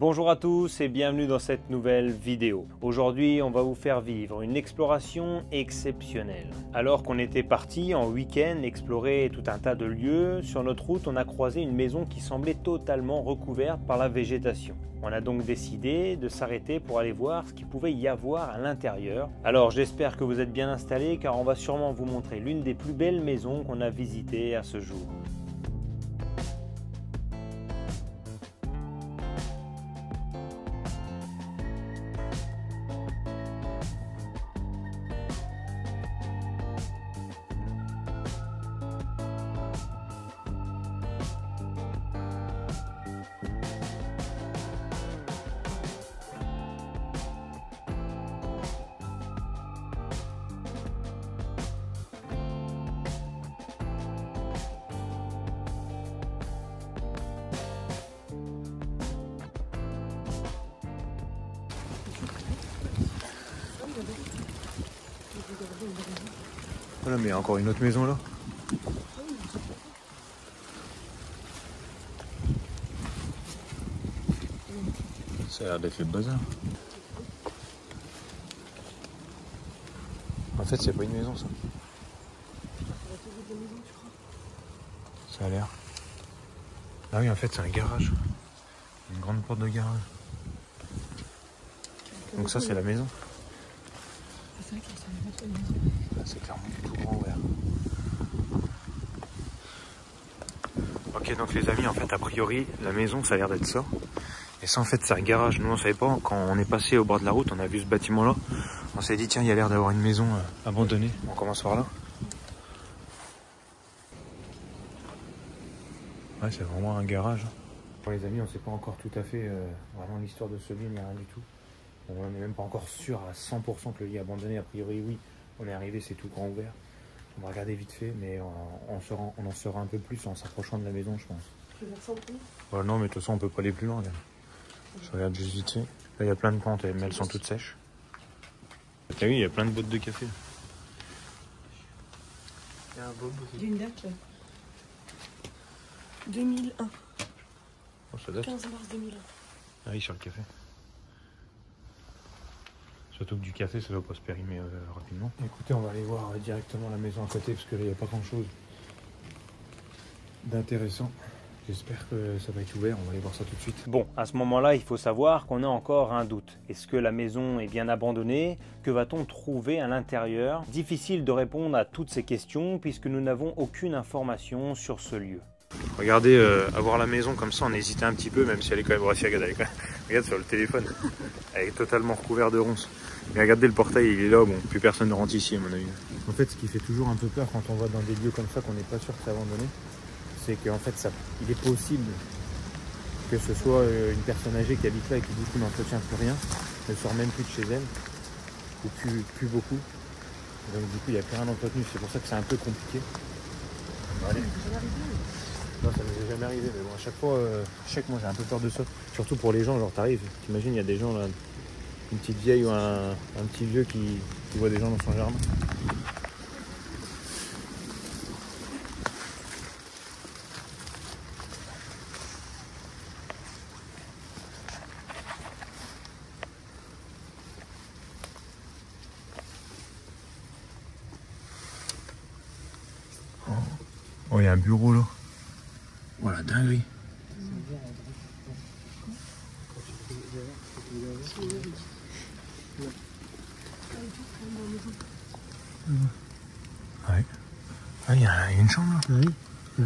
Bonjour à tous et bienvenue dans cette nouvelle vidéo. Aujourd'hui, on va vous faire vivre une exploration exceptionnelle. Alors qu'on était parti en week-end explorer tout un tas de lieux, sur notre route, on a croisé une maison qui semblait totalement recouverte par la végétation. On a donc décidé de s'arrêter pour aller voir ce qu'il pouvait y avoir à l'intérieur. Alors j'espère que vous êtes bien installés car on va sûrement vous montrer l'une des plus belles maisons qu'on a visitées à ce jour. Voilà, mais il y a encore une autre maison là. Ça a l'air d'être le bazar. En fait, c'est pas une maison ça. Ça a l'air. Ah oui, en fait, c'est un garage. Une grande porte de garage. Donc ça, c'est la maison. C'est clairement tout grand ouvert. Ok, donc les amis, en fait, a priori, la maison, ça a l'air d'être ça. Et ça, en fait, c'est un garage. Nous, on savait pas. Quand on est passé au bord de la route, on a vu ce bâtiment-là. On s'est dit, tiens, il y a l'air d'avoir une maison abandonnée. On commence par là. Ouais, c'est vraiment un garage. Bon, les amis, on sait pas encore tout à fait vraiment l'histoire de ce lieu, ni rien du tout. On n'est même pas encore sûr à 100% que le lit est abandonné. A priori, oui. On est arrivé, c'est tout grand ouvert. On va regarder vite fait, mais on en saura un peu plus en s'approchant de la maison, je pense. Tu veux faire ça en plus ? Non, mais de toute façon, on peut pas aller plus loin. Là. Je regarde juste vite fait. Là, il y a plein de plantes, mais elles sont toutes sèches. T'as vu, il y a plein de bottes de café. Il y a un bob aussi. Il y a une date là. 2001. Oh, ça date. 15 mars 2001. Ah oui, sur le café. Surtout que du café, ça doit pas se périmer rapidement. Écoutez, on va aller voir directement la maison à côté, parce que là, il n'y a pas grand-chose d'intéressant. J'espère que ça va être ouvert, on va aller voir ça tout de suite. Bon, à ce moment-là, il faut savoir qu'on a encore un doute. Est-ce que la maison est bien abandonnée? Que va-t-on trouver à l'intérieur? Difficile de répondre à toutes ces questions puisque nous n'avons aucune information sur ce lieu. Regardez, avoir la maison comme ça, on hésitait un petit peu, même si elle est quand même... Regarde sur le téléphone, elle est totalement recouverte de ronces. Mais regardez, le portail, il est là, bon, plus personne ne rentre ici à mon avis. En fait, ce qui fait toujours un peu peur quand on va dans des lieux comme ça, qu'on n'est pas sûr que c'est abandonné, c'est qu'en fait, il est possible que ce soit une personne âgée qui habite là et qui du coup n'entretient plus rien, ne sort même plus de chez elle, ou plus beaucoup. Donc du coup, il n'y a plus rien d'entretenu, c'est pour ça que c'est un peu compliqué. Allez. Non, ça ne m'est jamais arrivé, mais bon, à chaque fois, je sais que moi j'ai un peu peur de ça. Surtout pour les gens, genre t'arrives, t'imagines, il y a des gens là, une petite vieille ou un petit vieux qui voit des gens dans son jardin. Oh, il y a un bureau là. Oh la dinguerie. Ouais. Ah, il y a une chambre là. Oui.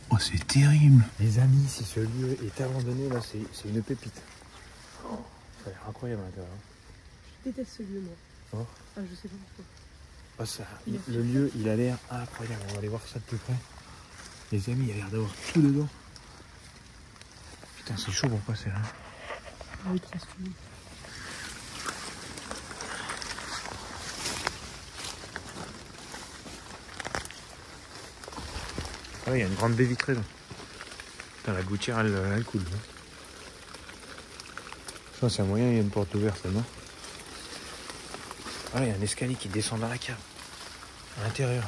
Oh, c'est terrible. Les amis, si ce lieu est abandonné, là, c'est une pépite. Oh, ça a l'air incroyable à l'intérieur. Je déteste ce lieu, moi. Oh. Ah, je sais pas pourquoi. Oh, ça, le lieu, il a l'air incroyable. On va aller voir ça de plus près. Les amis, il y a l'air d'avoir tout dedans. Putain, c'est chaud pour passer là. Ah oui, très sûr. Ah, il y a une grande baie vitrée là. Putain, la gouttière, elle coule. Hein. Ça, c'est un moyen, il y a une porte ouverte là, non? Ah, il y a un escalier qui descend dans la cave. À l'intérieur.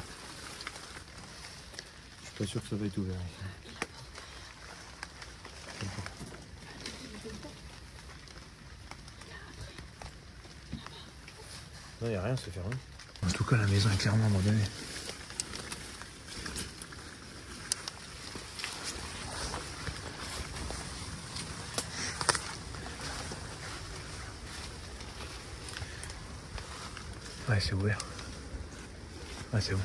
Je suis pas sûr que ça va être ouvert ici. Non, il n'y a rien, ça fait rien. En tout cas, la maison est clairement abandonnée. Ouais, c'est ouvert. Ouais, c'est bon.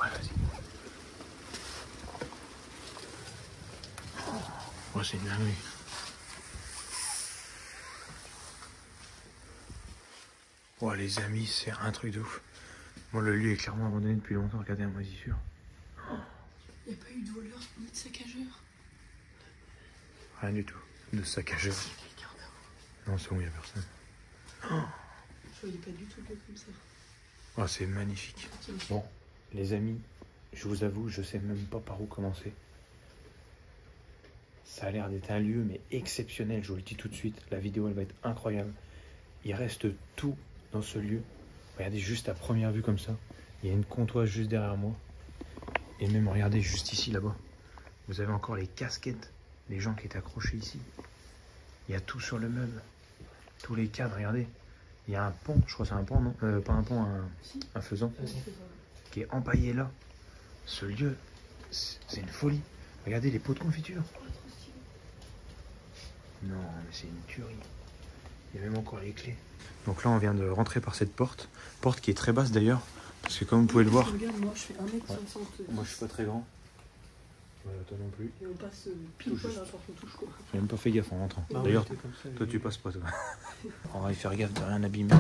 Ouais, vas-y. Oh, c'est une dinguerie. Oh, les amis, c'est un truc de ouf. Bon, le lieu est clairement abandonné depuis longtemps. Regardez la moisissure. Il n'y a pas eu de voleur ni de saccageur. Rien du tout. De saccageur. Non, c'est bon, il n'y a personne. Je voyais pas du tout le comme ça. Oh, c'est magnifique. Bon, les amis, je vous avoue, je sais même pas par où commencer. Ça a l'air d'être un lieu, mais exceptionnel, je vous le dis tout de suite. La vidéo, elle va être incroyable. Il reste tout dans ce lieu. Regardez juste à première vue comme ça. Il y a une comptoise juste derrière moi. Et même, regardez juste ici, là-bas. Vous avez encore les casquettes des gens qui étaient accrochés ici. Il y a tout sur le meuble. Tous les cadres, regardez. Il y a un pont, je crois que c'est un pont, non pas un pont, un faisan, qui est empaillé là. Ce lieu, c'est une folie. Regardez les pots de confiture. Non, mais c'est une tuerie. Il y a même encore les clés. Donc là, on vient de rentrer par cette porte. Porte qui est très basse d'ailleurs. Parce que comme vous pouvez le voir... Regarde, moi je fais 1m60. Moi, je suis pas très grand. Voilà, toi non plus. Et on passe pile poil à la porte, on touche quoi. J'ai même pas fait gaffe en rentrant. Ah, D'ailleurs, ouais, toi tu passes pas toi. On va y faire gaffe de rien abîmer.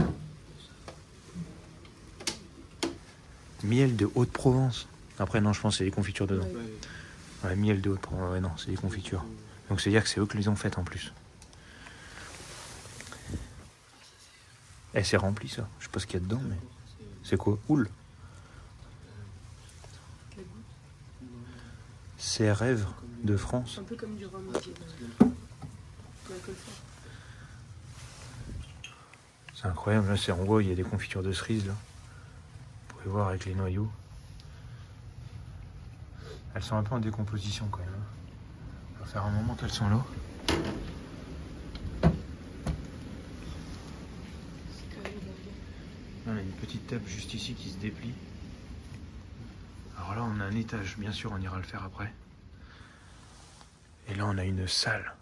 Miel de Haute-Provence. Après non, je pense que c'est des confitures dedans. Ouais, miel de Haute-Provence. Ouais, non, c'est des confitures. Donc c'est dire que c'est eux qui les ont faites en plus. Eh, c'est rempli ça. Je sais pas ce qu'il y a dedans, mais... C'est quoi? Houle. C'est rêve de France. Un peu comme du rhum midi. C'est incroyable, là, c'est en voit, il y a des confitures de cerises là. Vous pouvez voir avec les noyaux. Elles sont un peu en décomposition quand même. Ça va faire un moment qu'elles sont là. Là, on a une petite table juste ici qui se déplie. Alors là, on a un étage, bien sûr, on ira le faire après. Et là, on a une salle.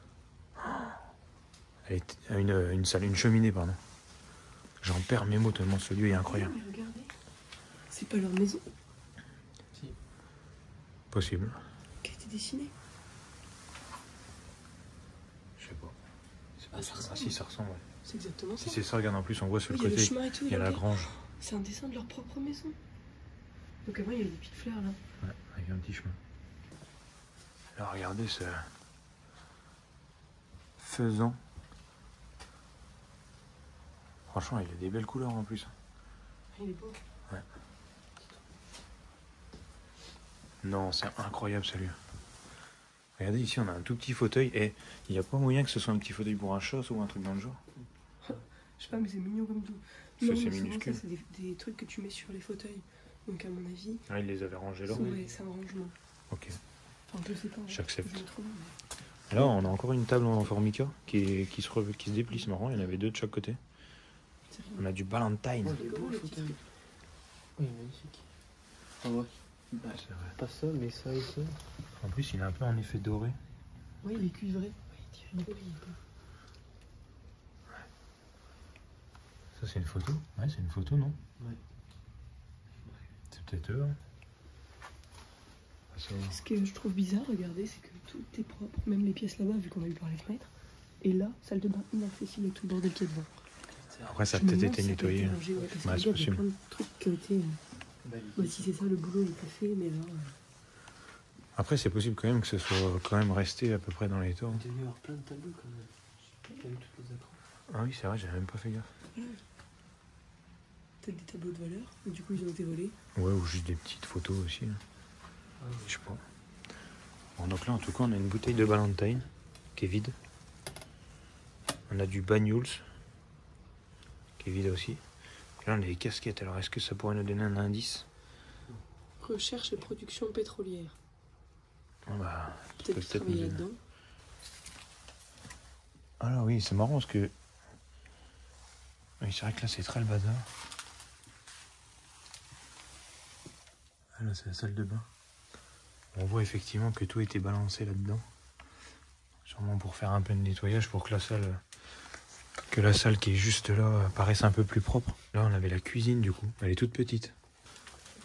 Une salle, une cheminée, pardon. J'en perds mes mots tellement ce lieu est incroyable. Mais regardez, c'est pas leur maison Possible. qui a été dessinée. Je sais pas. Ah, ça ressemble. Ah si, ça ressemble, ouais. C'est exactement ça. Si c'est ça, regarde, en plus, on voit sur Oui, le il y a côté, le chemin et tout, il y a la regardez. grange. C'est un dessin de leur propre maison. Donc avant, il y avait des petites fleurs là. Ouais, avec un petit chemin. Alors regardez ce faisan. Franchement, il a des belles couleurs en plus. Il est beau. Ouais. Non, c'est incroyable ce lieu. Regardez ici, on a un tout petit fauteuil et il n'y a pas moyen que ce soit un petit fauteuil pour un chat ou un truc dans le genre. Je sais pas, mais c'est mignon comme tout. Ça, Non, c'est mais souvent, minuscule. ça, c'est des trucs que tu mets sur les fauteuils. Donc à mon avis, Ah, il les avait rangés là. ouais, c'est un rangement. Ok. Enfin, je sais pas. J'accepte. Je me trompe, mais- Là, on a encore une table en formica qui se déplie, c'est marrant. Il y en avait deux de chaque côté. C'est On a du Ballantine. C'est beau le fauteuil. Oui, magnifique. Ah ouais. Bah, C'est vrai. pas ça, mais ça et ça. En plus, il est un peu en effet doré. Oui, il est cuivré. Oui, Ça, c'est une photo? Ouais, c'est une photo, non? Ouais. C'est peut-être eux, hein. Ah, ça va. Ce que je trouve bizarre, regardez, c'est que tout est propre. Même les pièces là-bas, vu qu'on a vu par les fenêtres. Et là, salle de bain inaccessible avec tout le bordel qu'il y a devant. Après, ça a Je me peut-être demande été si nettoyé. été rangé, ouais, parce que Ouais, c'est regarde, il y a possible. plein de trucs qui ont été... Bah, si c'est ça, le boulot il était fait, mais là... Après, c'est possible quand même que ce soit quand même resté à peu près dans les temps. Il devait y avoir plein de tableaux quand même. T'as vu toutes les accroches. Ah oui, c'est vrai, j'avais même pas fait gaffe. Peut-être des tableaux de valeur, mais du coup ils ont été volés. Ouais, ou juste des petites photos aussi. Là. Ah, Je sais pas. Bon, donc là, en tout cas, on a une bouteille de Ballantine qui est vide. On a du Banyuls qui est vide aussi. Et là, on a des casquettes. Alors, est-ce que ça pourrait nous donner un indice? Recherche et production pétrolière. Ah bah, ça Peut-être peut qu'ils peut-être travaillaient nous donner. là-dedans. Alors oui, c'est marrant parce que Oui, c'est vrai que là, c'est très le bazar. Ah, là, c'est la salle de bain. On voit effectivement que tout était balancé là-dedans. Sûrement pour faire un peu de nettoyage pour que la salle qui est juste là paraisse un peu plus propre. Là, on avait la cuisine du coup. Elle est toute petite.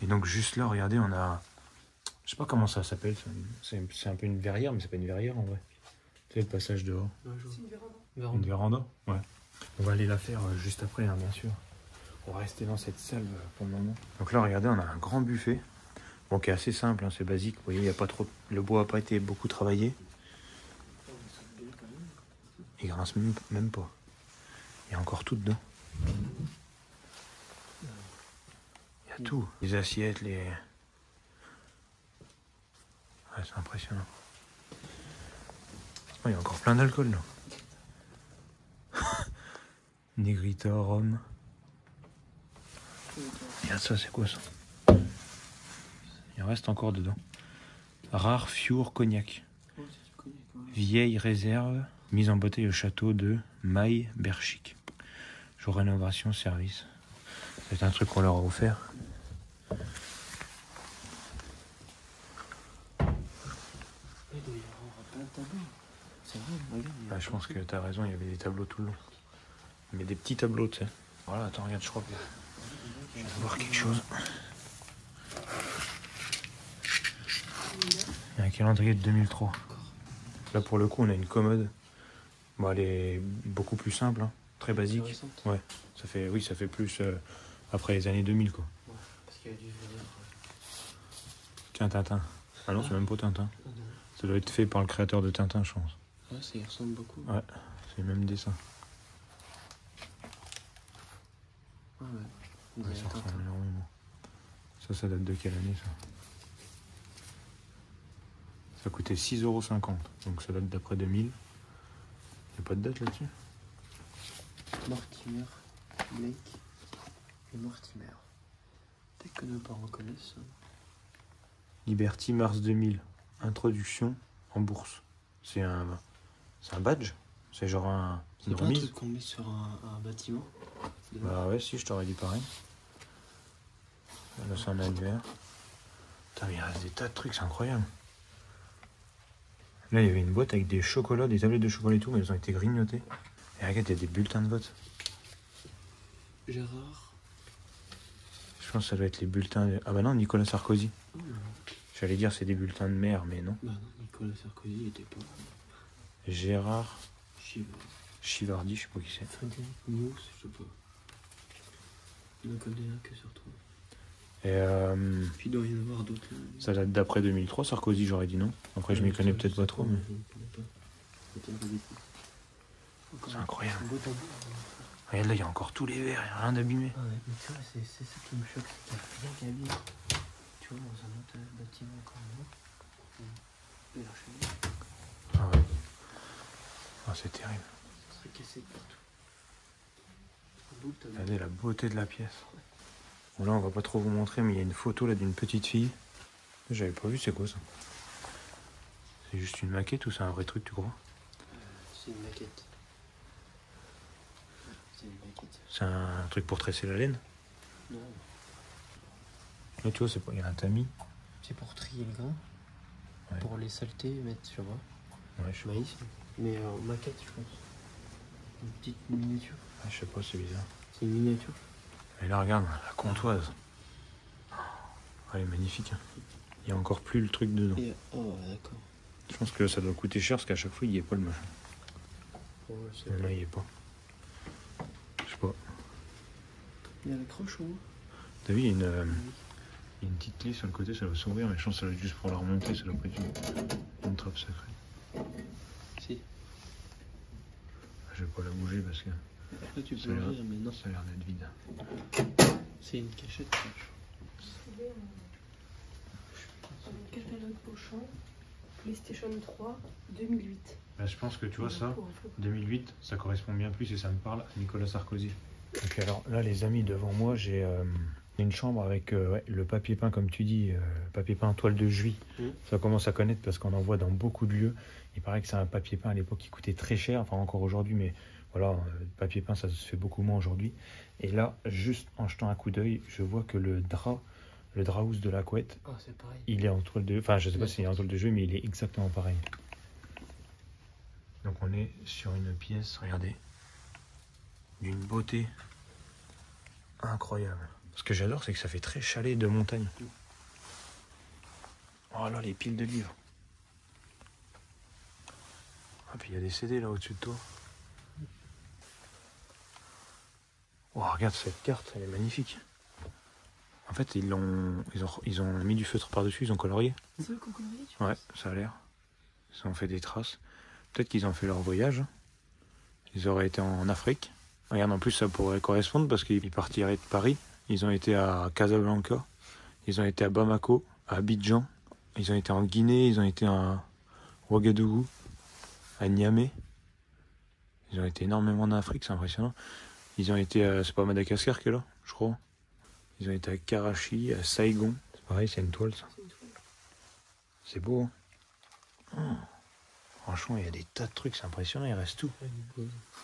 Et donc juste là, regardez, on a... Je sais pas comment ça s'appelle. C'est un peu une verrière, mais c'est pas une verrière en vrai. C'est le passage dehors. C'est une véranda. Une véranda. Ouais. On va aller la faire juste après, hein, bien sûr. On va rester dans cette salle pour le moment. Donc là, regardez, on a un grand buffet. Bon, qui est assez simple, hein, c'est basique. Vous voyez, il y a pas trop... le bois n'a pas été beaucoup travaillé. Il grince même pas. Il y a encore tout dedans. Il y a tout. Les assiettes, les... Ouais, c'est impressionnant. Oh, il y a encore plein d'alcool là. Negrita, rhum. Regarde ça, c'est quoi ça? Il en reste encore dedans. Rare Fiour Cognac. Vieille réserve, mise en bouteille au château de Maille-Berchic. Jour rénovation, service. C'est un truc qu'on leur a offert. Il doit y avoir plein de tableaux. C'est vrai, regarde. Bah, je pense que tu as raison, il y avait des tableaux tout le long. Mais des petits tableaux, tu sais. Voilà, attends, regarde, je crois que je vais voir quelque chose. Il y a un calendrier de 2003. Là, pour le coup, on a une commode. Bon, elle est beaucoup plus simple, hein, très basique. Ouais, ça fait plus après les années 2000, quoi. Ouais, parce qu'il y a du verre. Tiens, Tintin. Ah non, c'est même pas Tintin. Ça doit être fait par le créateur de Tintin, je pense. Ouais, ça y ressemble beaucoup. Ouais, c'est le même dessin. Ah ouais. On Ouais, dirait ça Tintin. ressemble énormément. Ça date de quelle année, ça? Ça coûtait 6,50 €, donc ça date d'après 2000. Il n'y a pas de date là-dessus? Mortimer, Blake et Mortimer. Peut-être que nos parents connaissent ça. Liberty, mars 2000. Introduction en bourse. C'est un badge? C'est genre une C'est pas un remise? truc qu'on met sur un bâtiment? Bah ouais, si, je t'aurais dit pareil. Là, c'est un annuaire. Putain, mais il reste des tas de trucs, c'est incroyable. Là, il y avait une boîte avec des chocolats, des tablettes de chocolat et tout, mais elles ont été grignotées. Et regarde, il y a des bulletins de vote. Gérard. Je pense que ça doit être les bulletins... Ah bah non, Nicolas Sarkozy. Oh non. J'allais dire c'est des bulletins de maire, mais non. Bah non, Nicolas Sarkozy il était pas. Gérard Chiv. Chivardi, je sais pas qui c'est. Frédéric Mousse, je sais pas. Il en connaît un que sur toi. Et Puis il doit y en avoir d'autres là. ça date d'après 2003, Sarkozy, j'aurais dit non. Après, je m'y connais peut-être pas trop, mais... Je ne connais pas. Peut-être que j'ai- C'est incroyable. Un beau tableau. Regarde là, il y a encore tous les verres, il n'y a rien d'abîmé. Ah ouais, mais tu vois, c'est ça qui me choque, c'est qu'il n'y a rien qui abîme. Tu vois, dans un autre bâtiment comme nous, et l'archevêque, Ah ouais. Ah, c'est terrible. ça serait cassé partout. Un beau tableau. Regardez la beauté de la pièce. Bon là, on va pas trop vous montrer, mais il y a une photo là d'une petite fille. J'avais pas vu, c'est quoi ça? C'est juste une maquette ou c'est un vrai truc, tu crois? C'est une maquette. C'est une maquette. C'est un truc pour tresser la laine? Non, Là, tu vois, c'est pas... il y a un tamis. c'est pour trier le grain, Ouais. pour les saletés, mettre sur Ouais, je sais pas. maïs. Mais en maquette, je pense. Une petite miniature. Ah, je sais pas, c'est bizarre. C'est une miniature. Et là, regarde, la comptoise. Elle est magnifique. Hein. Il y a encore plus le truc dedans. Et... Oh, d'accord. Je pense que ça doit coûter cher parce qu'à chaque fois, il n'y est pas le machin. Oh, c'est Là, vrai. il n'y est pas. Je sais pas. Il y a l'accroche au moins. T'as vu, il y a une petite clé sur le côté, ça doit s'ouvrir, mais je pense que ça doit être juste pour la remonter, ça doit pas être une trappe sacrée. Si. Je vais pas la bouger parce que Là, tu Ça peux a l'air- l'ouvrir, mais non. ça a l'air d'être vide. C'est une cachette. Catalogue Auchan, PlayStation 3, 2008. Bah, je pense que tu vois ça, 2008, ça correspond bien plus et ça me parle à Nicolas Sarkozy. Donc alors là les amis, devant moi j'ai une chambre avec ouais, le papier peint comme tu dis, papier peint toile de Juif. Ça commence à connaître parce qu'on en voit dans beaucoup de lieux. Il paraît que c'est un papier peint à l'époque qui coûtait très cher, enfin encore aujourd'hui, mais Voilà, le papier peint, ça se fait beaucoup moins aujourd'hui. Et là, juste en jetant un coup d'œil, je vois que le drap-housse de la couette, Ah, c'est pareil. il est en toile de... Enfin, je sais pas s'il est en toile de jeu, mais il est exactement pareil. Donc on est sur une pièce, regardez, d'une beauté incroyable. Ce que j'adore, c'est que ça fait très chalet de montagne. Oh là, les piles de livres. Ah, puis il y a des CD là au-dessus de toi. Oh, regarde cette carte, elle est magnifique. En fait, ils ont mis du feutre par-dessus, ils ont colorié. C'est eux qui ont colorié, tu Ouais, ça a l'air. Ils ont fait des traces. Peut-être qu'ils ont fait leur voyage. Ils auraient été en Afrique. Regarde, en plus, ça pourrait correspondre parce qu'ils partiraient de Paris. Ils ont été à Casablanca. Ils ont été à Bamako, à Abidjan. Ils ont été en Guinée. Ils ont été à Ouagadougou, à Niamey. Ils ont été énormément en Afrique, c'est impressionnant. Ils ont été à... C'est pas Madagascar qui est là, je crois. Ils ont été à Karachi, à Saigon. C'est pareil, c'est une toile, ça. C'est beau, hein. Oh. Franchement, il y a des tas de trucs, c'est impressionnant, il reste tout.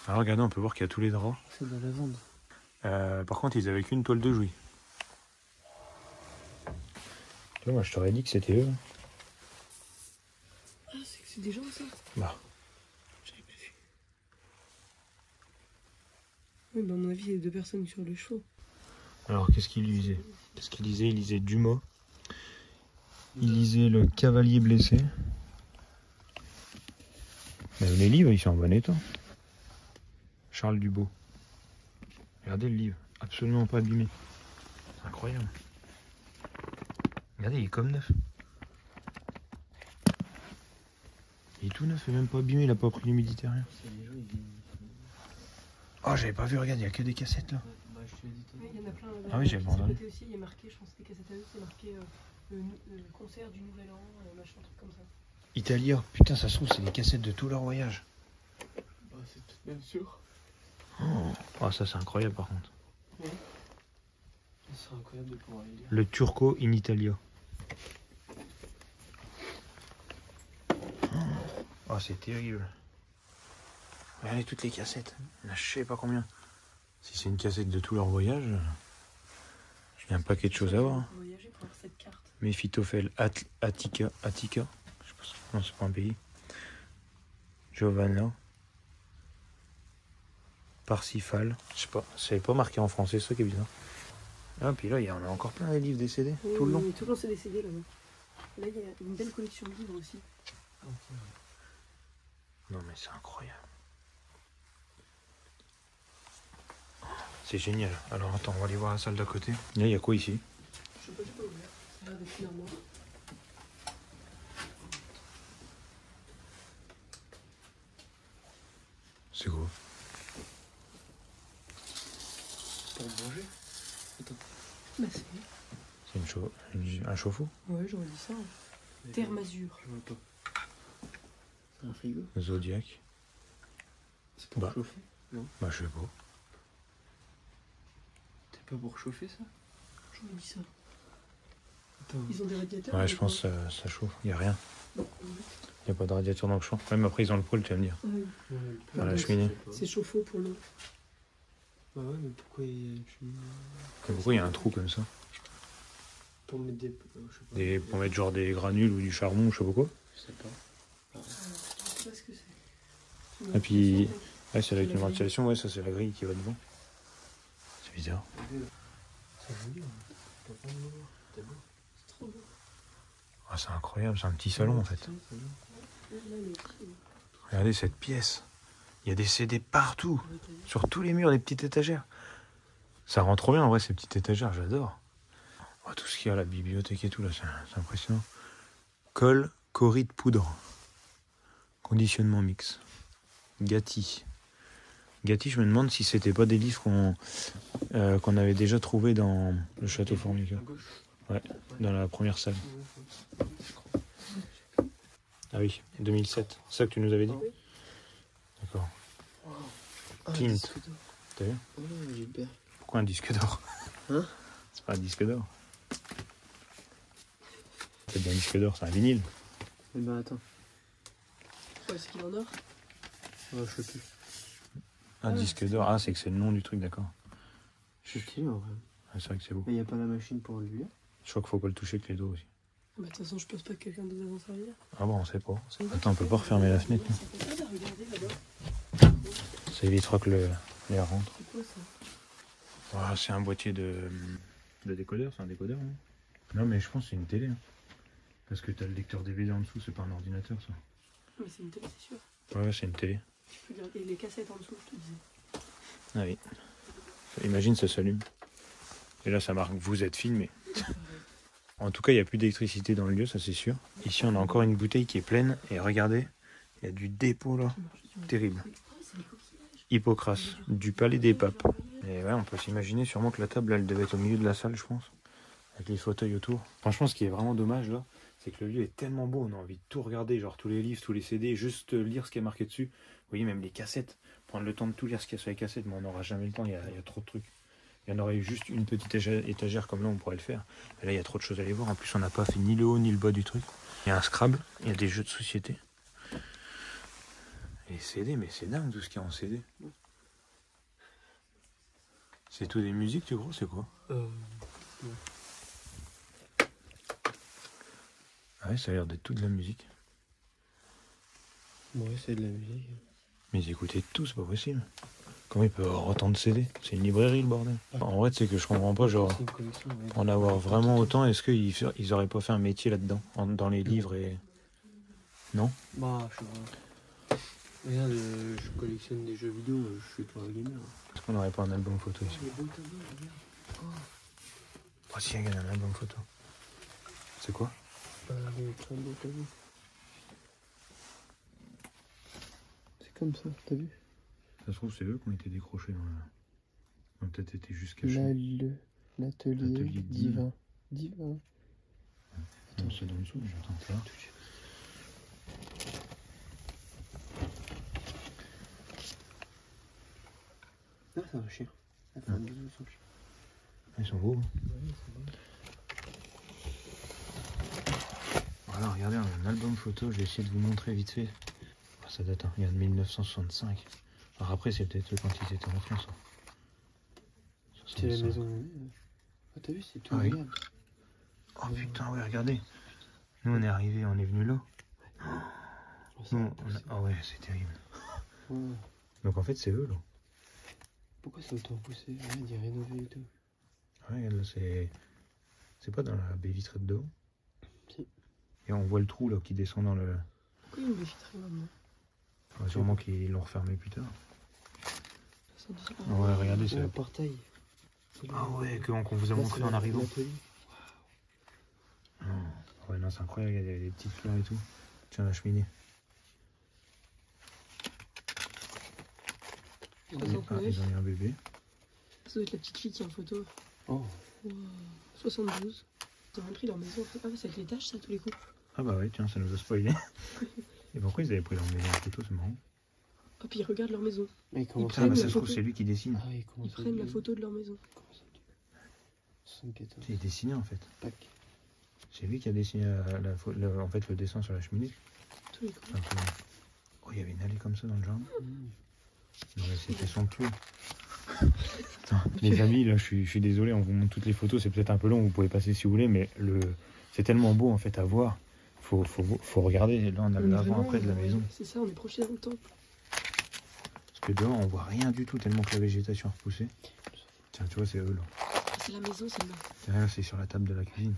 Alors regardez, on peut voir qu'il y a tous les draps. C'est de la lavande. Par contre, ils avaient qu'une toile de Jouy. Là, moi, je t'aurais dit que c'était eux. Ah, c'est des gens, ça? Bah. J'avais pas vu. Oui, bah, à mon avis, il y a 2 personnes sur le show. Alors, qu'est-ce qu'il lisait? Il lisait Dumas. Il lisait Le Cavalier blessé. Mais les livres, ils sont en bon état. Charles Dubo. Regardez le livre, absolument pas abîmé. C'est incroyable. Regardez, il est comme neuf. Il est tout neuf et même pas abîmé, il a pas pris l'humidité, rien. Oh, j'avais pas vu, regarde, il y a que des cassettes là. Bah, je te l'ai dit tout à Oui, il y en a plein. Ah oui, j'avais pas entendu. Aussi, il y a marqué, je pense que c'était cassettes à eux, c'est marqué le concert du Nouvel An, machin, truc comme ça. Italia, putain, ça se trouve, c'est des cassettes de tout leur voyage. Bah, c'est tout bien sûr. Oh, ça c'est incroyable par contre. Oui. Ce serait incroyable de pouvoir les lire. Le Turco in Italia. Oh, c'est terrible. Regardez toutes les cassettes. Il y en a je sais pas combien. Si c'est une cassette de tout leur voyage, il y a un paquet de choses à voir. Voyager pour avoir cette carte. Méphitophèle, Attica. Je sais pas, non, c'est pas un pays. Giovanna. Parsifal. Je sais pas, c'est pas marqué en français, c'est ça qui est bizarre. Ah, puis là, il y en a encore plein des livres, des CD, tout le long. Oui, tout le long, c'est des CD là-bas. Là, il y a une belle collection de livres aussi. Non, mais c'est incroyable. C'est génial. Alors, attends, on va aller voir la salle d'à côté. Là, il y a quoi ici? Je sais pas, j'ai pas ouvert. Ça a l'air d'être une armoire. C'est quoi? Pour manger. Attends. Bah, c'est. C'est un chauffe-eau? Ouais, j'aurais dit ça. Terre Mazur. Je vois pas. C'est un frigo. Zodiac. C'est pour Bah. chauffer. Non. Bah, je sais pas. T'es pas pour chauffer ça? J'aurais dit ça. Attends. Ils ont des radiateurs? Ouais, je pense que ça chauffe. Il n'y a rien. Non. Il n'y a pas de radiateur dans le champ. Même après, ils ont le poêle, tu vas me dire. Oui. Ouais, Dans la donc, cheminée. C'est chauffe-eau pour l'eau. Bah ouais, mais pourquoi il y a une cheminée? Pourquoi il y a un trou comme ça? Pour mettre des. Je sais pas. Pour mettre genre des granules ou du charbon, je sais pas quoi. Je sais pas. Je sais pas ce que c'est. Et puis, ouais, c'est la climatisation, ouais, ça c'est la grille qui va devant. C'est bizarre. C'est joli, hein. T'as pas de voir. T'es beau. C'est trop beau. Ah, c'est incroyable, c'est un petit salon en fait. Là, il est petit. Regardez cette pièce. Il y a des CD partout, sur tous les murs, des petites étagères. Ça rend trop bien en vrai ces petites étagères, j'adore. Oh, tout ce qu'il y a, la bibliothèque et tout là, c'est impressionnant. Colle, coride, poudre. Conditionnement mix. Gatti. Gatti, je me demande si c'était pas des livres qu'on avait déjà trouvés dans le château Formica. À gauche. Ouais, dans la première salle. Ah oui, 2007. C'est ça que tu nous avais dit? Oui. D'accord. Ah, Tint. disque d'or. T'as vu? Oh là, Gilbert. Pourquoi un disque d'or? Hein? C'est pas un disque d'or. C'est bien un disque d'or, c'est un vinyle. Eh ben attends. Ouais, c'est qu'il en or. Oh, je sais plus. Ah, disque d'or. Ah, c'est que c'est le nom du truc, d'accord. C'est stylé en vrai. Ah, c'est vrai que c'est beau. Mais il n'y a pas la machine pour lui. Je crois qu'il faut pas le toucher avec les doigts aussi. Bah, de toute façon, je pense pas que quelqu'un d'autre va s'en servir. Ah bon, on sait pas. Attends, on peut pas refermer la fenêtre. Ça fait pas de regarder là-bas. Ça évitera que l'air rentre. C'est quoi ça? Ah, c'est un boîtier de décodeur, c'est un décodeur, non? Non, mais je pense que c'est une télé. Hein. Parce que t'as le lecteur DVD en dessous, c'est pas un ordinateur, ça. Mais c'est une télé, c'est sûr. Ouais, c'est une télé. Tu peux regarder les cassettes en dessous, je te disais. Ah oui. Imagine, ça s'allume. Et là, ça marque « Vous êtes filmé ». En tout cas, il n'y a plus d'électricité dans le lieu, ça c'est sûr. Ici, on a encore une bouteille qui est pleine. Et regardez, il y a du dépôt là. Terrible. Hippocrate, du Palais des Papes. Et ouais, on peut s'imaginer sûrement que la table, elle devait être au milieu de la salle, je pense. Avec les fauteuils autour. Franchement, ce qui est vraiment dommage là, c'est que le lieu est tellement beau, on a envie de tout regarder, genre tous les livres, tous les CD, juste lire ce qui est marqué dessus. Vous voyez, même les cassettes, prendre le temps de tout lire ce qu'il y a sur les cassettes, mais on n'aura jamais le temps, il y a trop de trucs. Il y en aurait eu juste une petite étagère comme là, on pourrait le faire. Et là, il y a trop de choses à aller voir. En plus, on n'a pas fait ni le haut ni le bas du truc. Il y a un Scrabble, il y a des jeux de société. Et les CD, mais c'est dingue tout ce qu'il y a en CD. C'est tout des musiques, tu crois? C'est quoi? Ouais. Ah ouais, ça a l'air d'être tout de la musique. Ouais, c'est de la musique. Mais ils écoutaient tout, c'est pas possible. Comment il peut avoir autant de CD? C'est une librairie le bordel. En vrai, c'est que je comprends pas, genre, C'est une collection, ouais. en avoir vraiment autant, est-ce qu'ils auraient pas fait un métier là-dedans, dans les livres et... Non? Bah, je sais pas. Regarde, je collectionne des jeux vidéo, je suis pas gamer. Est-ce qu'on n'aurait pas un album photo ici? Les beaux tableaux, regarde. Oh si, il y a un album photo. C'est quoi? Les très beaux tableaux. C'est comme ça, t'as vu? Ça se trouve, c'est eux qui ont été décrochés dans la... Ils ont peut-être été juste cachés. L'atelier divin. Divin. Non, c'est dans le dessous, j'entends là. Ah, c'est un chien. Ah, c'est un bisou, son chien. Ils sont beaux. Hein. Ouais, c'est bon. Voilà, regardez, un album photo, je vais essayer de vous montrer vite fait. Oh, ça date, hein. Il y a de 1965. Alors après, c'est peut-être quand ils étaient en France. Hein. C'est la maison. Ah, t'as vu, c'est tout. Ah oui. Regarde. Oh putain, ouais, regardez. Nous, on est arrivés, on est venu là. Nous, oh ouais, c'est terrible. Ouais. Donc en fait, c'est eux, là. Pourquoi c'est autant poussé? Ouais, il y a rénové et tout. Ouais, regarde, là, c'est pas dans la baie vitrée de devant. Si. Et on voit le trou, là, qui descend dans le... Pourquoi il y a une vitrée maintenant? Ouais, sûrement qu'ils l'ont refermé plus tard. Ça dit pas. Ouais, regardez, C'est c'est... un portail. Ah ouais, qu'on vous a Là, montré c'est en arrivant. l'atelier. Oh. Ouais, non, c'est incroyable, il y a des petites fleurs et tout. Tiens, la cheminée. Ah, Ah, ils ont mis un bébé. Ça doit être la petite fille qui est en photo. Oh. Wow. 72. Ils ont même pris leur maison en fait. Ah ouais, c'est avec les tâches ça tous les couples. Ah bah ouais, tiens, ça nous a spoilé. Et pourquoi ils avaient pris leur maison en photo, c'est marrant. Ah puis ils regardent leur maison. Et comment Ils ça Ah bah prennent ça la se trouve, photo. c'est lui qui dessine. Ah oui, comment Ils ça prennent la dit photo de leur maison. Comment ça dit 74. C'est dessiné en fait. Tac. C'est lui qui a dessiné en fait, le dessin sur la cheminée. Tous les couples. Enfin, oh, il y avait une allée comme ça dans le jardin. Non mais c'était somptueux. Putain, les amis, là, je suis désolé, on vous montre toutes les photos, c'est peut-être un peu long, vous pouvez passer si vous voulez, mais c'est tellement beau en fait à voir. Faut regarder. Là, on a On est l'avant-après de la vraiment, maison. C'est ça, on est projeté dans le temps. Parce que dehors, on voit rien du tout tellement que la végétation est repoussée. Tiens, tu vois, c'est eux là. C'est la maison celle-là. Derrière, c'est sur la table de la cuisine.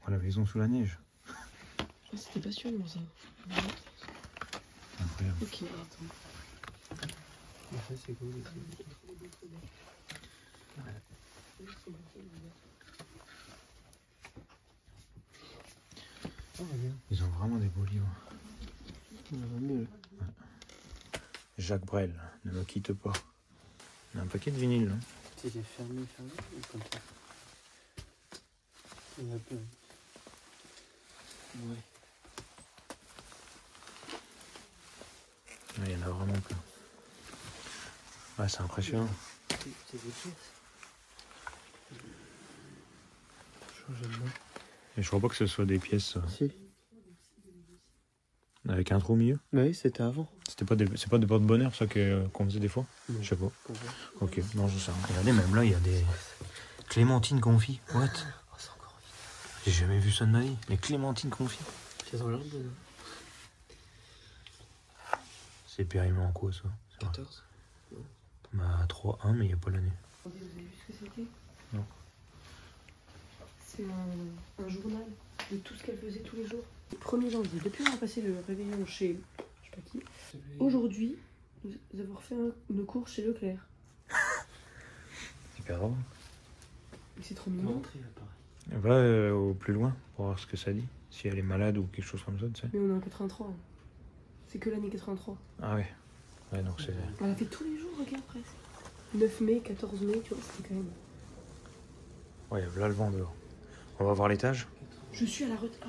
Oh, la maison sous la neige. Ah, c'était passionnant ça. Incroyable. Ok, attends. Ah, ça, c'est cool. Oh, regarde. Ils ont vraiment des beaux livres. On va mieux là. Jacques Brel, ne me quitte pas. On a un paquet de vinyle là. C'est fermé ou comme ça? Il y en a plein. Ouais. Ouais, il y en a vraiment plein. Ouais, c'est impressionnant. C'est des pièces. Changer de main. Et je crois pas que ce soit des pièces Si. avec un trou au milieu. Bah oui, c'était avant. C'est pas des porte-bonheur ça qu'on faisait des fois? Je sais pas. Ok, non, je sais rien. Regardez, même là, il y a des clémentines confits. What? Oh, c'est encore vite. J'ai jamais vu ça de ma vie. Les clémentines confits. C'est dans l'arbre. C'est périmé en quoi ça? 14. Bah 3-1, mais il n'y a pas l'année. Vous avez vu ce que c'était? Non. C'est un journal de tout ce qu'elle faisait tous les jours. Le 1er janvier, depuis qu'on a passé le réveillon chez je sais pas qui, aujourd'hui, nous avons refait une course chez Leclerc. Super drôle. Mais c'est trop mignon. Va au plus loin pour voir ce que ça dit. Si elle est malade ou quelque chose comme ça, tu sais. Mais on est en 83. C'est que l'année 83. Ah ouais. Ouais, donc c'est... Elle a fait tous les jours, regarde presque. 9 mai, 14 mai, tu vois, c'était quand même... Ouais, là le vent dehors. On va voir l'étage. Je suis à la retraite. Ah.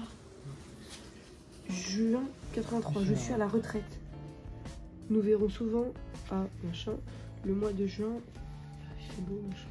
Juin 83, je suis à la retraite. Nous verrons souvent à machin, le mois de juin. Il fait beau, machin.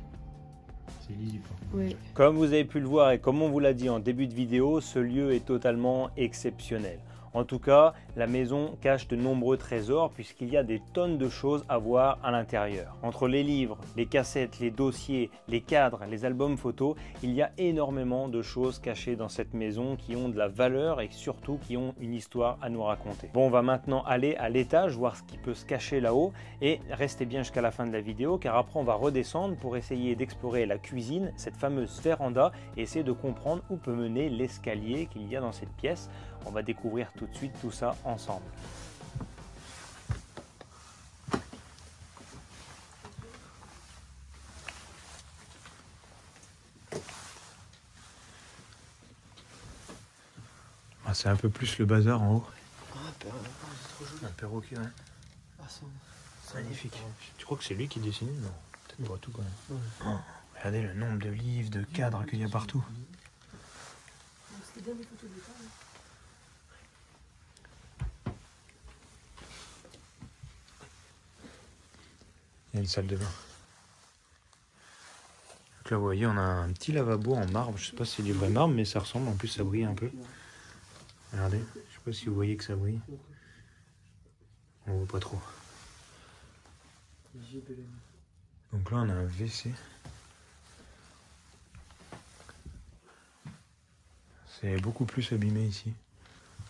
C'est lisible. Ouais. Comme vous avez pu le voir et comme on vous l'a dit en début de vidéo, ce lieu est totalement exceptionnel. En tout cas, la maison cache de nombreux trésors puisqu'il y a des tonnes de choses à voir à l'intérieur. Entre les livres, les cassettes, les dossiers, les cadres, les albums photos, il y a énormément de choses cachées dans cette maison qui ont de la valeur et surtout qui ont une histoire à nous raconter. Bon, on va maintenant aller à l'étage, voir ce qui peut se cacher là-haut et restez bien jusqu'à la fin de la vidéo car après on va redescendre pour essayer d'explorer la cuisine, cette fameuse véranda et essayer de comprendre où peut mener l'escalier qu'il y a dans cette pièce. On va découvrir tout de suite tout ça ensemble. Ah, c'est un peu plus le bazar en haut. Ah, c'est trop joli. Un perroquet, ouais. Ah, C'est magnifique. Tu crois que c'est lui qui dessinait? Non. Peut-être pas tout quand même. Ouais. Oh, regardez le nombre de livres, de cadres qu'il y a partout. C'était bien des photos de ça. Il y a une salle de bain. Donc là, vous voyez, on a un petit lavabo en marbre. Je sais pas si c'est du vrai marbre, mais ça ressemble. En plus, ça brille un peu. Regardez. Je sais pas si vous voyez que ça brille. On voit pas trop. Donc là, on a un WC. C'est beaucoup plus abîmé ici.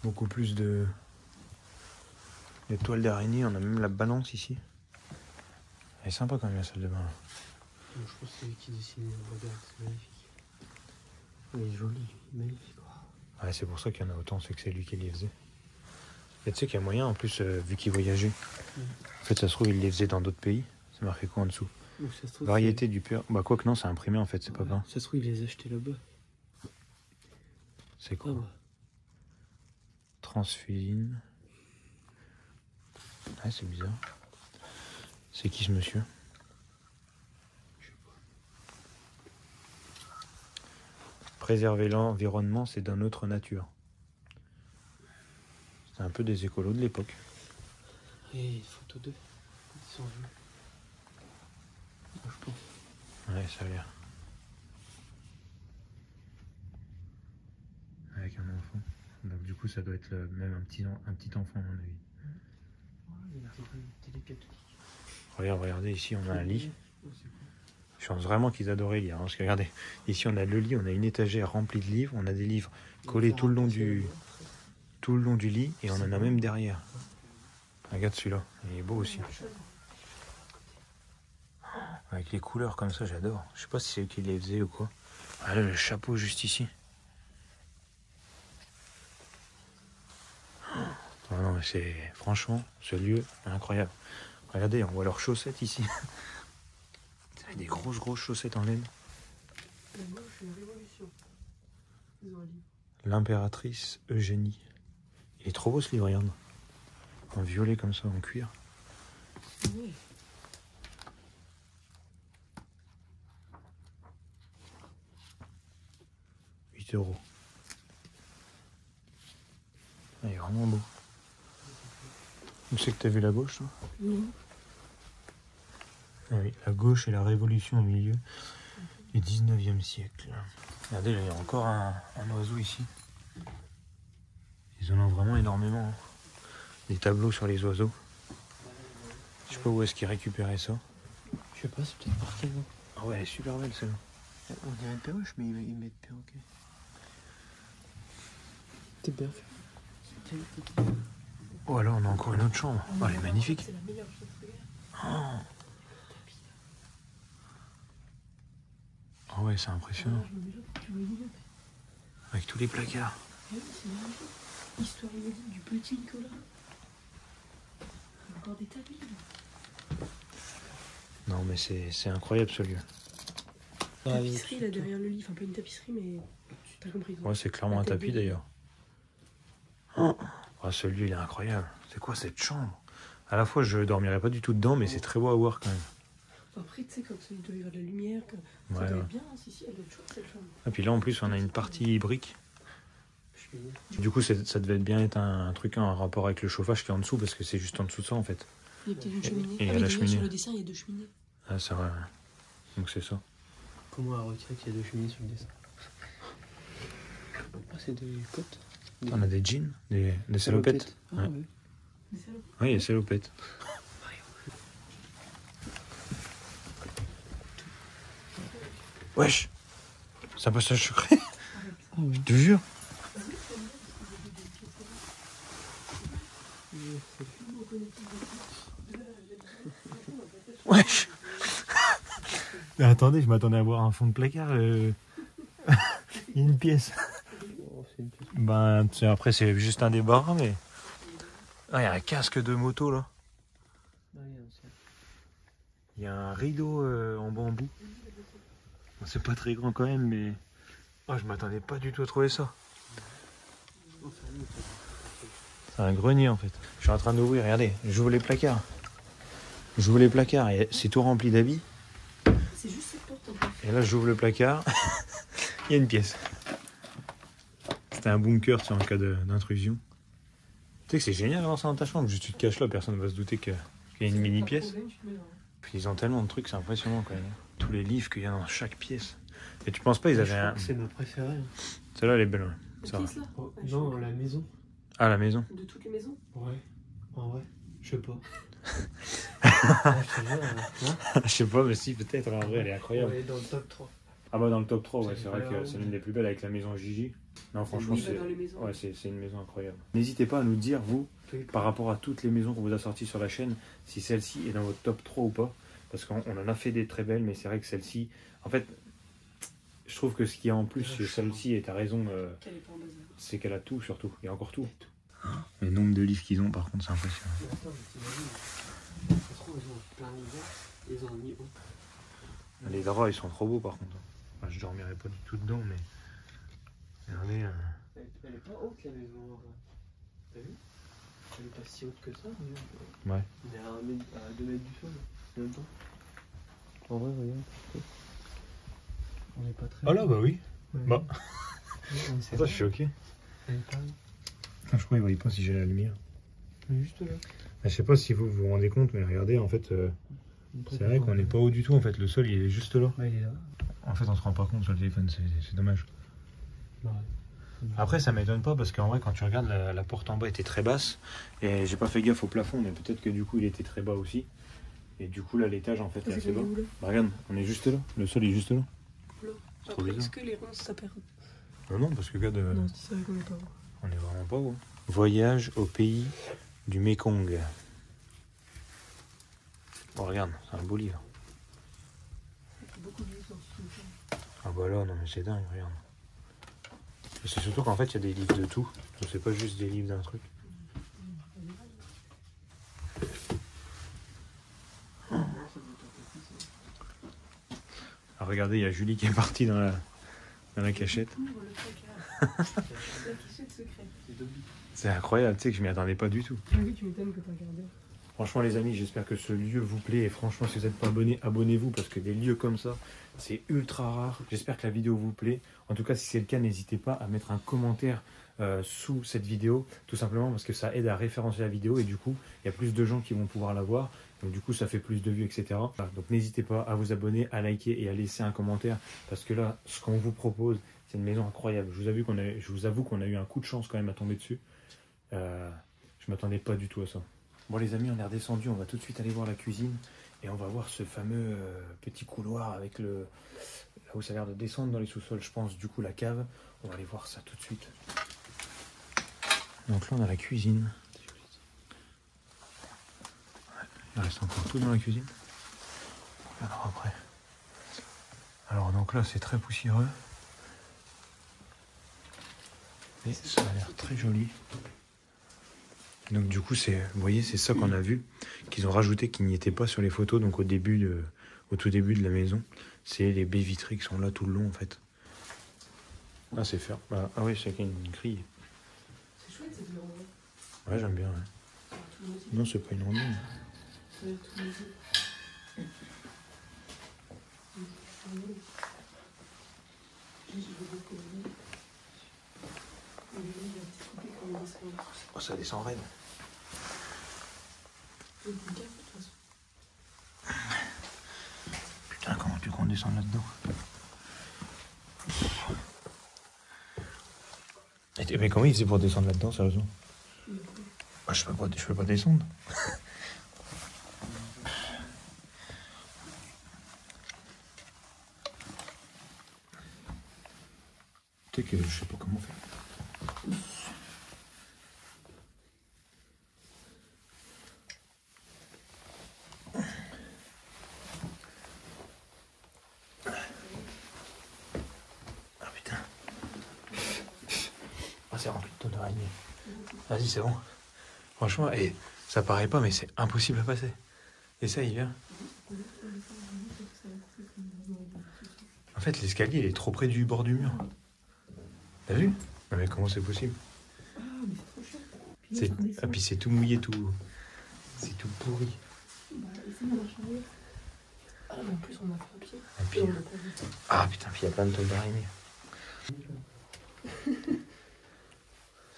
Beaucoup plus de... Les toiles d'araignée. On a même la balance ici. Elle est sympa quand même la salle de bain. Là. Je pense que c'est lui qui dessinait. Regarde, c'est magnifique. Il est joli, il est magnifique. Ouais, c'est pour ça qu'il y en a autant, c'est que c'est lui qui les faisait. Et tu sais qu'il y a moyen, en plus, vu qu'il voyageait. En fait, ça se trouve, il les faisait dans d'autres pays. C'est marqué quoi en dessous? Donc, ça se trouve, Variété du pur. Bah, quoi que non, c'est imprimé en fait, c'est pas grave. Ça se trouve, il les a achetés là-bas. C'est quoi? Ah bah. Transfusion. Ouais, c'est bizarre. C'est qui ce monsieur? Je sais pas. Préserver l'environnement, c'est d'une autre nature. C'est un peu des écolos de l'époque. Et une photo d'eux. Ils sont vus. Moi, je pense. Ouais, ça a l'air. Avec un enfant. Donc du coup, ça doit être même un petit enfant, à mon avis. Il a une télé catholique. Regardez, ici, on a un lit. Oh, c'est cool. Je pense vraiment qu'ils adoraient lire. Hein, parce que regardez, ici, on a le lit, on a une étagère remplie de livres. On a des livres collés tout le long du lit. Et on en a même derrière. Regarde celui-là, il est beau aussi. Avec les couleurs comme ça, j'adore. Je sais pas si c'est eux qui les faisaient ou quoi. Ah là, le chapeau juste ici. Oh non, mais c'est franchement, ce lieu incroyable. Regardez, on voit leurs chaussettes ici. Des grosses chaussettes en laine. Moi, je suis une révolution. Ils ont un livre. L'impératrice Eugénie. Il est trop beau ce livre, regarde. En violet comme ça, en cuir. Ouais. €8. Ah, il est vraiment beau. Où c'est que t'as vu la gauche, toi? Non. Ah oui, la gauche et la révolution au milieu du 19e siècle. Regardez, là, il y a encore un oiseau ici. Ils en ont vraiment énormément. Hein. Des tableaux sur les oiseaux. Je sais pas où est-ce qu'ils récupéraient ça. Je sais pas, c'est peut-être par camion. Ah ouais, elle est super belle celle-là. On dirait une perruche, mais ils mettent perroquet. C'est bien fait. Oh là, on a encore une autre chambre. Oh, elle est magnifique. C'est la meilleure chose, regarde. Oh. Ah ouais, c'est impressionnant. Je me mets là pour que tu vois mieux. Avec tous les placards. Ah oui, c'est magnifique. Histoire inédite du petit Nicolas. Encore des tas de livres. Non mais c'est incroyable ce lieu. Tapisserie là derrière le lit. Enfin, pas une tapisserie, mais t'as compris. Quoi. Ouais, c'est clairement un tapis d'ailleurs. Oh, ce lieu il est incroyable. C'est quoi cette chambre? À la fois je dormirais pas du tout dedans, mais c'est très beau à voir quand même. Après, tu sais, comme ça, il doit y avoir de la lumière. Ça Ouais, doit ouais. être bien. Si, elle doit être chouette cette chambre. Et puis là en plus on a une partie brique. Du coup ça devait bien être un truc en rapport avec le chauffage qui est en dessous, parce que c'est juste en dessous de ça en fait. Il y a peut-être une cheminée. Et il y a mais la d'ailleurs, cheminée. sur le dessin, il y a 2 cheminées. Ah c'est vrai. Donc c'est ça. Comment à retirer qu'il y a 2 cheminées sur le dessin? Ah, c'est des potes. On a des jeans, des salopettes. Ah, Ouais. ouais. Mais ça, Oui, des salopettes. Wesh, c'est un passage secret. Ah ouais. Je te jure. Wesh. Mais attendez, je m'attendais à voir un fond de placard. Il y a une pièce. Oh, c'est une pièce. Ben, après, c'est juste un débarras, mais. Ah, il y a un casque de moto là. Ah, il y a un ciel. Il y a un rideau en bambou. Bon, c'est pas très grand quand même, mais. Ah, je m'attendais pas du tout à trouver ça. Oh, ça y est, C'est un grenier en fait. Je suis en train d'ouvrir, regardez, j'ouvre les placards. J'ouvre les placards et c'est tout rempli d'habits. c'est juste cette porte en fait. Et là, j'ouvre le placard. Il y a une pièce. C'était un bunker, tu sais, en cas d'intrusion. Tu sais que c'est génial d'avoir ça dans ta chambre. Juste tu te caches là, personne ne va se douter qu'il y a une mini pièce. Puis ils ont tellement de trucs, c'est impressionnant quand même. Tous les livres qu'il y a dans chaque pièce. Et tu penses pas, ils Je avaient crois un. que c'est ma préférée. Hein. Celle-là, elle est belle, ouais. La Ça va. pièce là Oh, Ouais, je non, sais la maison. Ah, la maison. De toutes les maisons. Ouais. En vrai, je sais pas. Ah, je te jure, hein. Je sais pas, mais si, peut-être. En vrai, elle est incroyable. On est dans le top 3. Ah, bah, dans le top 3, ouais, C'est c'est vrai que vraiment c'est l'une des plus belles avec la maison Gigi. Non, franchement, Il va c'est. dans les maisons. Ouais, c'est une maison incroyable. N'hésitez pas à nous dire, vous, par rapport à toutes les maisons qu'on vous a sorties sur la chaîne, si celle-ci est dans votre top 3 ou pas. Parce qu'on en a fait des très belles, mais c'est vrai que celle-ci, en fait, je trouve que ce qu'il y a en plus chez celle-ci, et t'as raison, Qu'elle est pas en bazar. c'est qu'elle a tout surtout. Il y a encore tout. Le nombre de livres qu'ils ont, par contre, c'est impressionnant. Mais attends, mais t'imagines, ça se trouve, ils ont plein de ils ont mis haut. Les draps, ils sont trop beaux, par contre. Enfin, je dormirai pas du tout dedans, mais. Regardez. Elle est pas haute la maison. En vrai. T'as vu? Elle est pas si haute que ça. Mais... Ouais. On est à 2 mètres du sol. En même temps. En vrai, regarde. On n'est pas très. Ah là, bah oui. Ouais. Bah. Ouais, Ça, je suis ok. Elle est pas. Putain, je crois qu'ils voyaient pas si j'ai la lumière. Elle est juste là. Je sais pas si vous vous rendez compte, mais regardez, en fait, c'est vrai qu'on n'est pas haut du tout. En fait, le sol, il est juste là. Bah, il est là. En fait, on se rend pas compte sur le téléphone, c'est dommage. Ouais. Après, ça m'étonne pas parce qu'en vrai, quand tu regardes, la porte en bas était très basse et j'ai pas fait gaffe au plafond, mais peut-être que du coup, il était très bas aussi. Et du coup, là, l'étage en fait est C'est assez bas. où là Bah, regarde, on est juste là. Le sol est juste là. C'est trop Après, bizarre. est-ce que les ronces ça perd Non, parce que regarde, Non, c'est vrai qu'on est pas haut. on est vraiment pas haut. Voyage au pays du Mekong. Bon, regarde, c'est un beau livre. Il y a beaucoup de livres dans ce truc. Ah bah là, non mais c'est dingue, regarde. Et c'est surtout qu'en fait, il y a des livres de tout. Donc c'est pas juste des livres d'un truc. Alors regardez, il y a Julie qui est partie dans la cachette. Ouvre le placard. La cachette secrète. C'est incroyable, tu sais que je m'y attendais pas du tout. Ah oui, tu m'étonnes que t'as regardé. Franchement les amis, j'espère que ce lieu vous plaît. Et franchement, si vous n'êtes pas abonné, abonnez-vous parce que des lieux comme ça, c'est ultra rare. J'espère que la vidéo vous plaît. En tout cas, si c'est le cas, n'hésitez pas à mettre un commentaire sous cette vidéo. Tout simplement parce que ça aide à référencer la vidéo. Et du coup, il y a plus de gens qui vont pouvoir la voir. Donc du coup, ça fait plus de vues, etc. Voilà, donc n'hésitez pas à vous abonner, à liker et à laisser un commentaire. Parce que là, ce qu'on vous propose, c'est une maison incroyable. Je vous avoue qu'on a eu un coup de chance quand même à tomber dessus. Je m'attendais pas du tout à ça. Bon les amis, on est redescendu, on va tout de suite aller voir la cuisine et on va voir ce fameux petit couloir avec le... là où ça a l'air de descendre dans les sous-sols, je pense, du coup la cave. On va aller voir ça tout de suite. Donc là on a la cuisine. Il reste encore tout dans la cuisine. Alors après. Alors donc là c'est très poussiéreux. Et ça a l'air très joli. Donc du coup, vous voyez, c'est ça qu'on a vu, qu'ils ont rajouté, qui n'y était pas sur les photos, donc au tout début de la maison. C'est les baies vitrées qui sont là tout le long en fait. Ah c'est fermé. Ah oui, c'est une grille. C'est chouette cette verre. Ouais, j'aime bien. Ouais. Non, c'est pas une rondine. Ça va être tout musique. Oh, ça descend raide. Putain, comment tu veux qu'on descende là-dedans? Mais comment il faisait pour descendre là-dedans, sérieusement? Ah, je peux pas descendre. Tu sais que je sais pas comment faire. Ah putain. Ah, c'est rempli de tonnes d'araignées. Vas-y, c'est bon. Franchement, et ça paraît pas, mais c'est impossible à passer. Essaye, viens. En fait, l'escalier, il est trop près du bord du mur. T'as vu? Non, mais comment c'est possible? Ah, mais c'est trop cher. Ah, puis c'est tout mouillé, c'est tout pourri. Bah, essaye de marcher arrière. Ah, mais en plus, on a fait un pied. Et puis... Ah putain, puis il y a plein de tonnes d'araignées.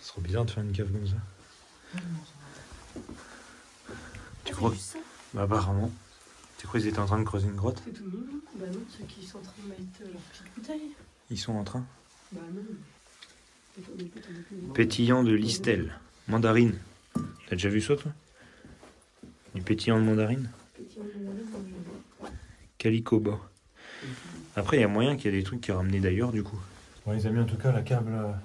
C'est trop bizarre de faire une cave comme ça. Tu crois? Bah apparemment. Tu crois qu'ils étaient en train de creuser une grotte? C'est tout mignon. Bah non, ceux qui sont en train de mettre leur petite bouteille. Ils sont en train. Bah non. Pétillant de Listel. Mandarine. T'as déjà vu ça, toi? Du pétillant de mandarine? Calicoba. Après, il y a moyen qu'il y ait des trucs qui ramenaient d'ailleurs, du coup. Bon, les amis, en tout cas, la cave, là,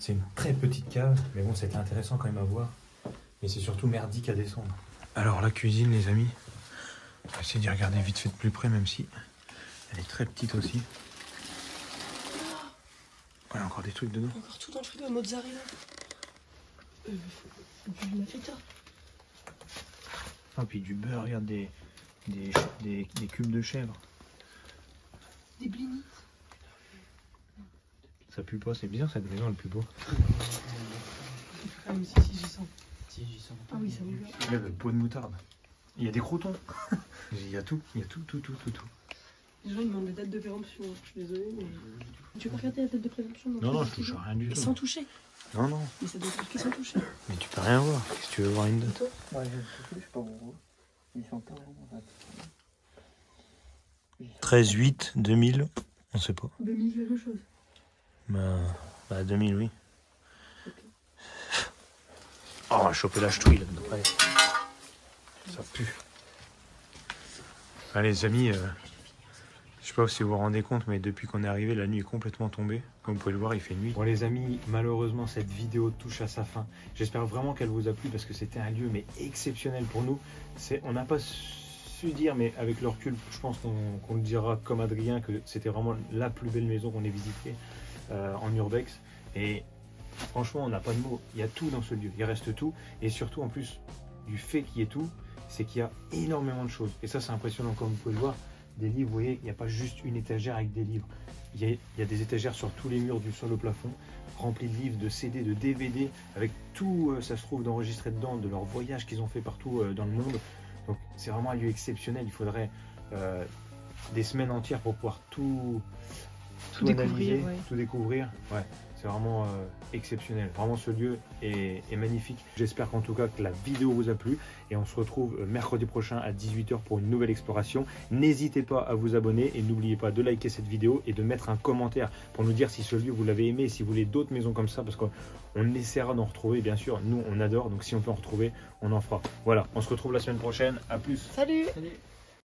c'est une très petite cave. Mais bon, c'était intéressant quand même à voir. Mais c'est surtout merdique à descendre. Alors, la cuisine, les amis. On va essayer d'y regarder vite fait de plus près, même si elle est très petite aussi. Ouais, encore des trucs dedans. Encore tout dans le frigo, mozzarella. Du mafita. Ah, puis du beurre, regarde, des cubes de chèvre. Des blinis. Ça pue pas, c'est bizarre, cette maison, elle pue pas. Ah, mais si, j'y sens. Ah oui, ça me va. Regarde, le pot de moutarde. Il y a des croutons. Il y a tout, tout. Les gens ils demandent des dates de péremption, je suis désolée, mais... Tu peux regarder la date de péremption? Non, je touche rien du tout. Sans toucher? Non. Mais ça doit être marqué sans toucher. Mais tu peux rien voir. Qu'est-ce que tu veux voir une date? Ouais, je sais pas pourquoi. Ils sont pas vraiment datés. 13-8-2000, on sait pas. 2000 quelque chose. Bah 2000, oui. Ok. Oh, on va choper la ch'touille là-dedans. Allez. Ça pue. Allez les amis, je sais pas si vous vous rendez compte, mais depuis qu'on est arrivé, la nuit est complètement tombée. Comme vous pouvez le voir, il fait nuit. Bon les amis, malheureusement cette vidéo touche à sa fin. J'espère vraiment qu'elle vous a plu parce que c'était un lieu mais exceptionnel pour nous. On n'a pas su dire, mais avec le recul, je pense qu'on le dira comme Adrien, que c'était vraiment la plus belle maison qu'on ait visitée en urbex. Et franchement, on n'a pas de mots. Il y a tout dans ce lieu, il reste tout. Et surtout, en plus du fait qu'il y ait tout, c'est qu'il y a énormément de choses. Et ça, c'est impressionnant, comme vous pouvez le voir. Des livres, vous voyez, il n'y a pas juste une étagère avec des livres. Il y a des étagères sur tous les murs, du sol au plafond, remplies de livres, de CD, de DVD, avec tout, ça se trouve, d'enregistré dedans, de leurs voyages qu'ils ont fait partout dans le monde. Donc c'est vraiment un lieu exceptionnel. Il faudrait des semaines entières pour pouvoir tout analyser, découvrir, ouais. tout découvrir. Ouais, c'est c'est vraiment exceptionnel. Vraiment, ce lieu est magnifique. J'espère qu'en tout cas que la vidéo vous a plu et on se retrouve mercredi prochain à 18 h pour une nouvelle exploration. N'hésitez pas à vous abonner et n'oubliez pas de liker cette vidéo et de mettre un commentaire pour nous dire si ce lieu vous l'avez aimé et si vous voulez d'autres maisons comme ça, parce qu'on essaiera d'en retrouver, bien sûr. Nous, on adore, donc si on peut en retrouver, on en fera. Voilà, on se retrouve la semaine prochaine. À plus. Salut. Salut.